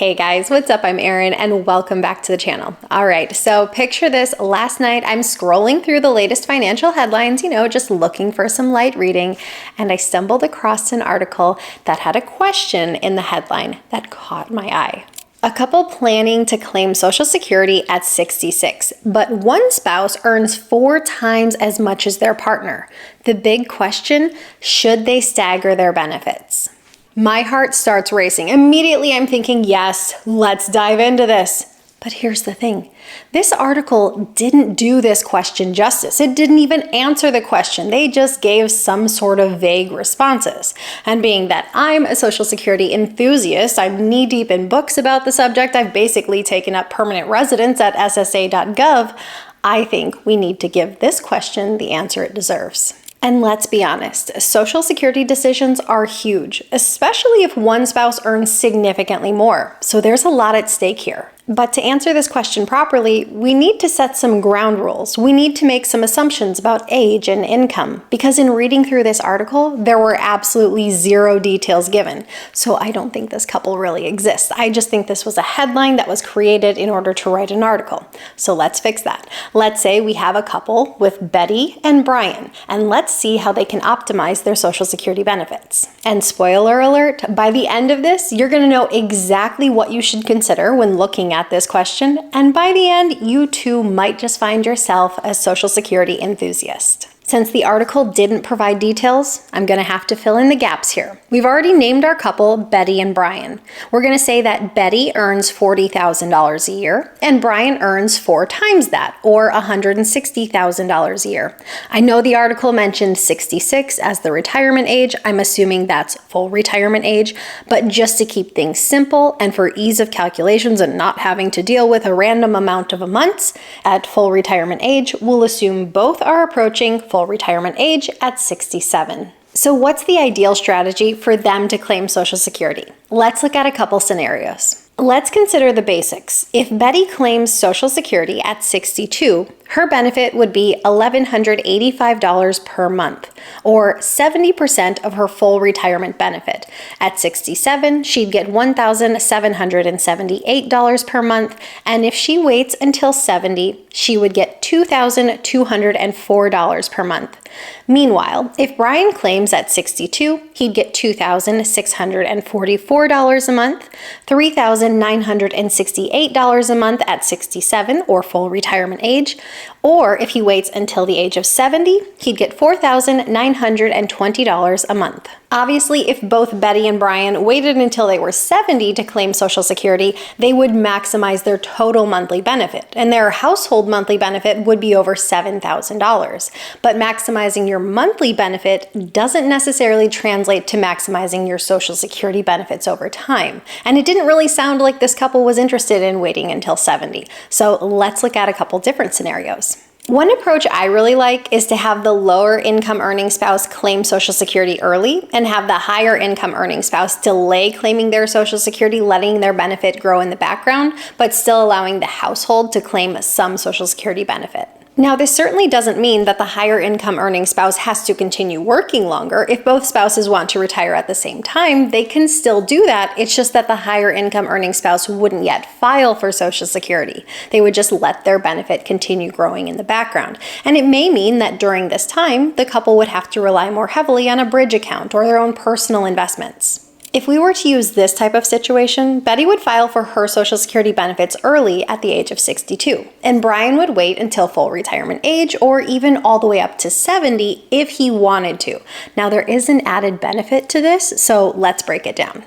Hey guys, what's up? I'm Erin and welcome back to the channel. All right, so picture this. Last night I'm scrolling through the latest financial headlines, just looking for some light reading, and I stumbled across an article that had a question in the headline that caught my eye. A couple planning to claim Social Security at 66, but one spouse earns 4 times as much as their partner. The big question, should they stagger their benefits? My heart starts racing. Immediately I'm thinking, yes, let's dive into this. But here's the thing. This article didn't do this question justice. It didn't even answer the question. They just gave some sort of vague responses. And being that I'm a Social Security enthusiast, I'm knee-deep in books about the subject, I've basically taken up permanent residence at ssa.gov, I think we need to give this question the answer it deserves. And let's be honest, Social Security decisions are huge, especially if one spouse earns significantly more. So there's a lot at stake here. But to answer this question properly, we need to set some ground rules. We need to make some assumptions about age and income, because in reading through this article, there were absolutely zero details given. So I don't think this couple really exists. I just think this was a headline that was created in order to write an article. So let's fix that. Let's say we have a couple with Betty and Brian, and let's see how they can optimize their Social Security benefits. And spoiler alert, by the end of this, you're going to know exactly what you should consider when looking at this question, and by the end, you too might just find yourself a Social Security enthusiast. Since the article didn't provide details, I'm going to have to fill in the gaps here. We've already named our couple Betty and Brian. We're going to say that Betty earns $40,000 a year and Brian earns 4 times that, or $160,000 a year. I know the article mentioned 66 as the retirement age. I'm assuming that's full retirement age, but just to keep things simple and for ease of calculations and not having to deal with a random amount of months at full retirement age, we'll assume both are approaching full retirement age at 67. So what's the ideal strategy for them to claim Social Security? Let's look at a couple scenarios. Let's consider the basics. If Betty claims Social Security at 62, her benefit would be $1,185 per month, or 70% of her full retirement benefit. At 67, she'd get $1,778 per month, and if she waits until 70, she would get $2,204 per month. Meanwhile, if Brian claims at 62, he'd get $2,644 a month, $3,968 a month at 67 or full retirement age, or if he waits until the age of 70, he'd get $4,920 a month. Obviously, if both Betty and Brian waited until they were 70 to claim Social Security, they would maximize their total monthly benefit, and their household monthly benefit would be over $7,000. But maximizing your monthly benefit doesn't necessarily translate to maximizing your Social Security benefits over time. And it didn't really sound like this couple was interested in waiting until 70. So let's look at a couple different scenarios. One approach I really like is to have the lower income earning spouse claim Social Security early and have the higher income earning spouse delay claiming their Social Security, letting their benefit grow in the background, but still allowing the household to claim some Social Security benefit. Now, this certainly doesn't mean that the higher income earning spouse has to continue working longer. If both spouses want to retire at the same time, they can still do that. It's just that the higher income earning spouse wouldn't yet file for Social Security. They would just let their benefit continue growing in the background. And it may mean that during this time, the couple would have to rely more heavily on a bridge account or their own personal investments. If we were to use this type of situation, Betty would file for her Social Security benefits early at the age of 62, and Brian would wait until full retirement age or even all the way up to 70 if he wanted to. Now, there is an added benefit to this, so let's break it down.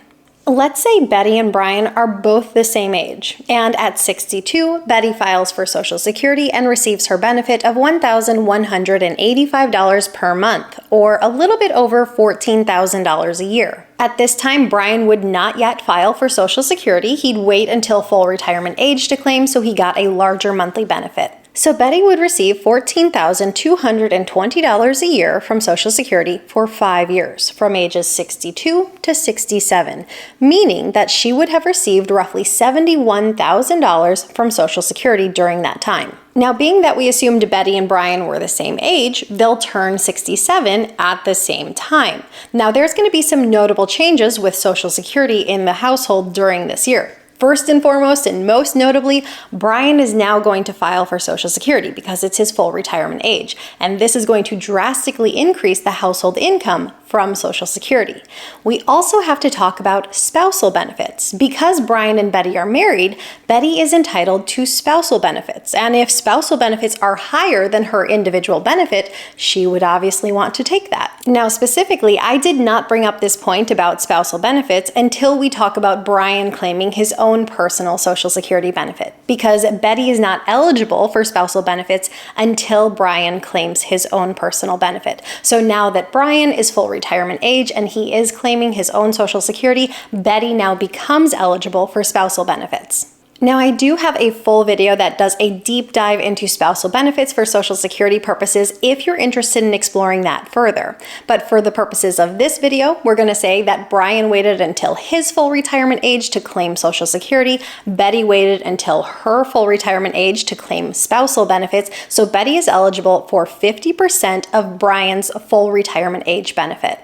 Let's say Betty and Brian are both the same age, and at 62, Betty files for Social Security and receives her benefit of $1,185 per month, or a little bit over $14,000 a year. At this time, Brian would not yet file for Social Security. He'd wait until full retirement age to claim, so he got a larger monthly benefit. So Betty would receive $14,220 a year from Social Security for 5 years, from ages 62 to 67, meaning that she would have received roughly $71,000 from Social Security during that time. Now, being that we assumed Betty and Brian were the same age, they'll turn 67 at the same time. Now, there's going to be some notable changes with Social Security in the household during this year. First and foremost, and most notably, Brian is now going to file for Social Security because it's his full retirement age. And this is going to drastically increase the household income from Social Security. We also have to talk about spousal benefits. Because Brian and Betty are married, Betty is entitled to spousal benefits. And if spousal benefits are higher than her individual benefit, she would obviously want to take that. Now, specifically, I did not bring up this point about spousal benefits until we talk about Brian claiming his own personal Social Security benefit, because Betty is not eligible for spousal benefits until Brian claims his own personal benefit. So now that Brian is full retirement age and he is claiming his own Social Security, Betty now becomes eligible for spousal benefits. Now, I do have a full video that does a deep dive into spousal benefits for Social Security purposes if you're interested in exploring that further. But for the purposes of this video, we're going to say that Brian waited until his full retirement age to claim Social Security. Betty waited until her full retirement age to claim spousal benefits. So Betty is eligible for 50% of Brian's full retirement age benefit.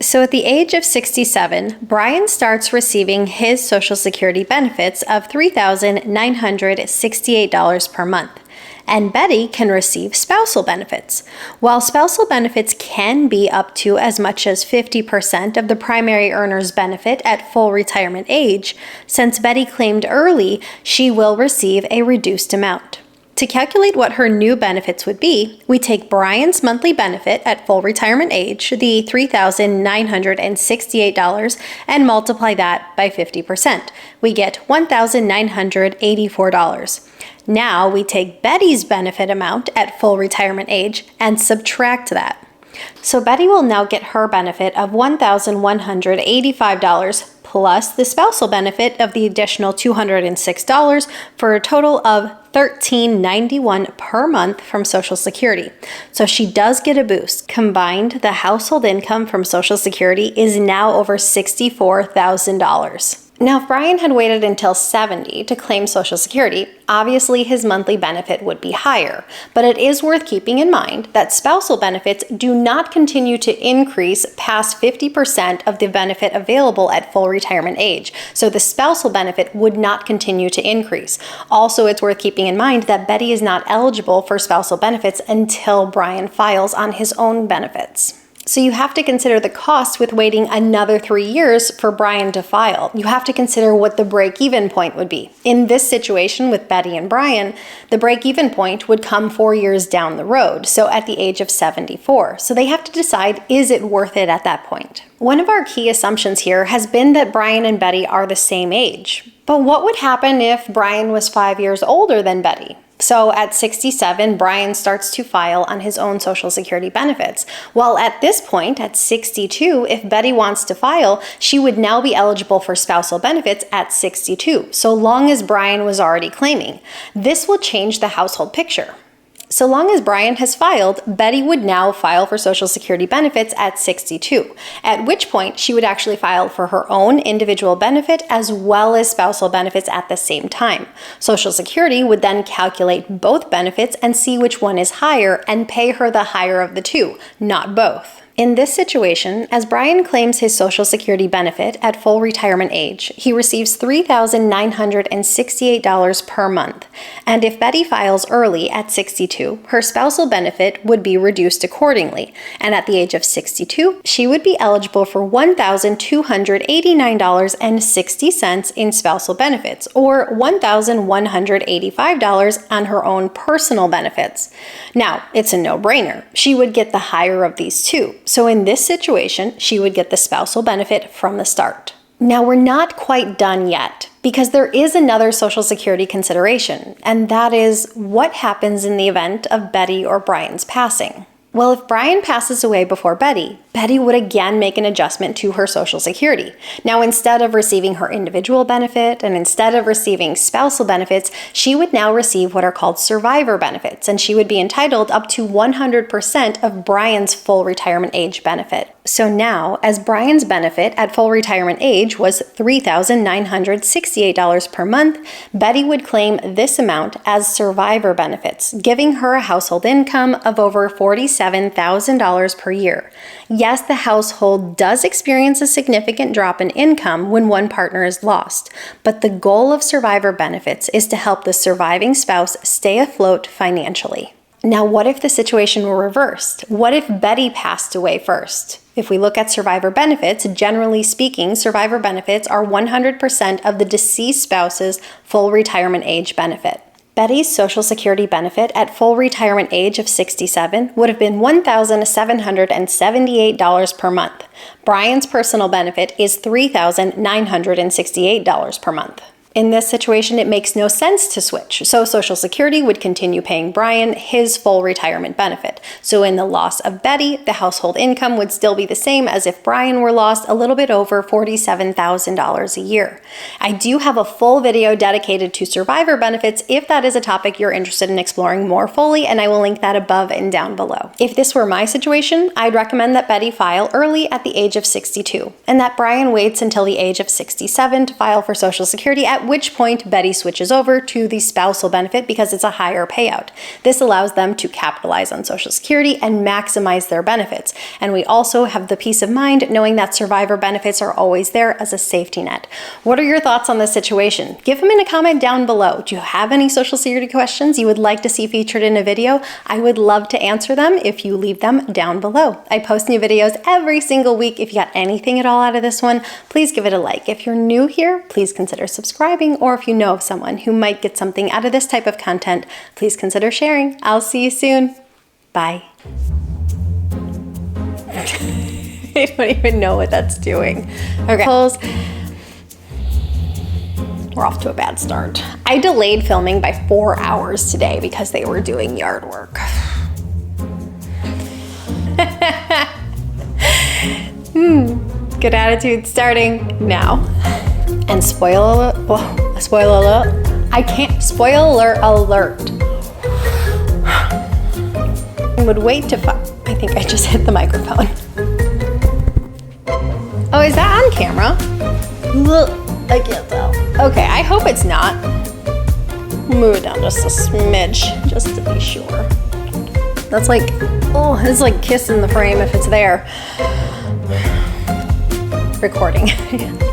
So at the age of 67, Brian starts receiving his Social Security benefits of $3,968 per month, and Betty can receive spousal benefits. While spousal benefits can be up to as much as 50% of the primary earner's benefit at full retirement age, since Betty claimed early, she will receive a reduced amount. To calculate what her new benefits would be, we take Brian's monthly benefit at full retirement age, the $3,968, and multiply that by 50%. We get $1,984. Now we take Betty's benefit amount at full retirement age and subtract that. So Betty will now get her benefit of $1,185 plus the spousal benefit of the additional $206 for a total of $1,391 per month from Social Security. So she does get a boost. Combined, the household income from Social Security is now over $64,000. Now, if Brian had waited until 70 to claim Social Security, obviously his monthly benefit would be higher. But it is worth keeping in mind that spousal benefits do not continue to increase past 50% of the benefit available at full retirement age. So the spousal benefit would not continue to increase. Also, it's worth keeping in mind that Betty is not eligible for spousal benefits until Brian files on his own benefits. So you have to consider the cost with waiting another 3 years for Brian to file. You have to consider what the break-even point would be. In this situation with Betty and Brian, the break-even point would come 4 years down the road, so at the age of 74. So they have to decide, is it worth it at that point? One of our key assumptions here has been that Brian and Betty are the same age. But what would happen if Brian was 5 years older than Betty? So at 67, Brian starts to file on his own Social Security benefits. Well, at this point, at 62, if Betty wants to file, she would now be eligible for spousal benefits at 62, so long as Brian was already claiming. This will change the household picture. So long as Brian has filed, Betty would now file for Social Security benefits at 62, at which point she would actually file for her own individual benefit as well as spousal benefits at the same time. Social Security would then calculate both benefits and see which one is higher and pay her the higher of the two, not both. In this situation, as Brian claims his Social Security benefit at full retirement age, he receives $3,968 per month. And if Betty files early at 62, her spousal benefit would be reduced accordingly. And at the age of 62, she would be eligible for $1,289.60 in spousal benefits, or $1,185 on her own personal benefits. Now, it's a no-brainer. She would get the higher of these two. So in this situation, she would get the spousal benefit from the start. Now, we're not quite done yet, because there is another Social Security consideration, and that is what happens in the event of Betty or Brian's passing. Well, if Brian passes away before Betty, Betty would again make an adjustment to her Social Security. Now, instead of receiving her individual benefit and instead of receiving spousal benefits, she would now receive what are called survivor benefits, and she would be entitled up to 100% of Brian's full retirement age benefit. So now, as Brian's benefit at full retirement age was $3,968 per month, Betty would claim this amount as survivor benefits, giving her a household income of over $47,000 per year. Yes, the household does experience a significant drop in income when one partner is lost, but the goal of survivor benefits is to help the surviving spouse stay afloat financially. Now, what if the situation were reversed? What if Betty passed away first? If we look at survivor benefits, generally speaking, survivor benefits are 100% of the deceased spouse's full retirement age benefit. Betty's Social Security benefit at full retirement age of 67 would have been $1,778 per month. Brian's personal benefit is $3,968 per month. In this situation, it makes no sense to switch, so Social Security would continue paying Brian his full retirement benefit. So in the loss of Betty, the household income would still be the same as if Brian were lost, a little bit over $47,000 a year. I do have a full video dedicated to survivor benefits if that is a topic you're interested in exploring more fully, and I will link that above and down below. If this were my situation, I'd recommend that Betty file early at the age of 62, and that Brian waits until the age of 67 to file for Social Security, at which point Betty switches over to the spousal benefit because it's a higher payout. This allows them to capitalize on Social Security and maximize their benefits. And we also have the peace of mind knowing that survivor benefits are always there as a safety net. What are your thoughts on this situation? Give them in a comment down below. Do you have any Social Security questions you would like to see featured in a video? I would love to answer them if you leave them down below. I post new videos every single week. If you got anything at all out of this one, please give it a like. If you're new here, please consider subscribing, or if you know of someone who might get something out of this type of content, please consider sharing. I'll see you soon. Bye. I don't even know what that's doing. Okay. We're off to a bad start. I delayed filming by 4 hours today because they were doing yard work. Good attitude starting now. And spoiler alert, I can't, spoiler alert. I would wait to I think I just hit the microphone. Oh, is that on camera? I can't tell. Okay, I hope it's not. Move it down just a smidge, just to be sure. That's like, oh, it's like kissing the frame if it's there. Recording.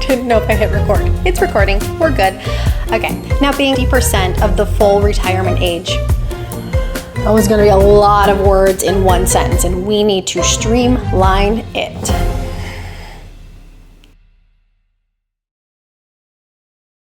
Didn't know if I hit record. It's recording. We're good. Okay, now being 50% of the full retirement age. That was going to be a lot of words in one sentence, and we need to streamline it.